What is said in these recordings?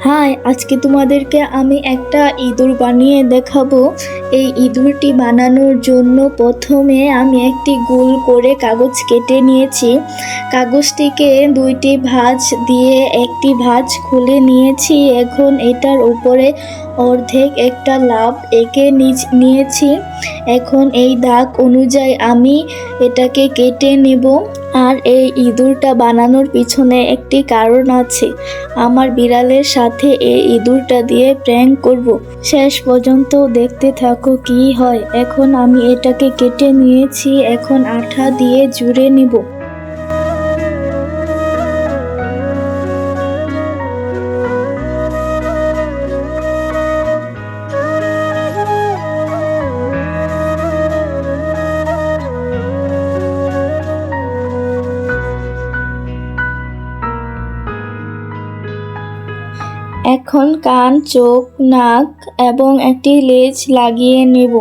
High, আজকে তোমাদেরকে আমি একটা ইঁদুর বানিয়ে দেখাবো। এই ইঁদুরটি বানানোর জন্য প্রথমে আমি একটি গোল করে কাগজ কেটে নিয়েছি। কাগজটিকে দুইটি ভাঁজ দিয়ে একটি ভাঁজ খুলে নিয়েছি। এখন এটার উপরে অর্ধেক একটা লাভ এঁকে নিয়েছি। এখন এই দাগ অনুযায়ী আমি এটাকে কেটে নেব। আর এই ইঁদুরটা বানানোর পিছনে একটি কারণ আছে। আমার বিড়ালের সাথে এই ইঁদুরটা দিয়ে প্র্যাঙ্ক করব। শেষ পর্যন্ত দেখতে থাকো কি হয়। এখন আমি এটাকে কেটে নিয়েছি, এখন আঠা দিয়ে জুড়ে নিব। এখন কান, চোখ, নাক এবং একটি লেজ লাগিয়ে নেব।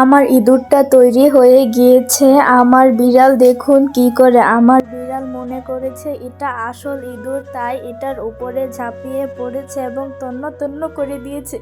আমার ইঁদুরটা তৈরি হয়ে গিয়েছে। আমার বিড়াল দেখুন কি করে। আমার বিড়াল মনে করেছে এটা আসল ইঁদুর, তাই এটার উপরে ঝাঁপিয়ে পড়েছে এবং তন্ন তন্ন করে দিয়েছে।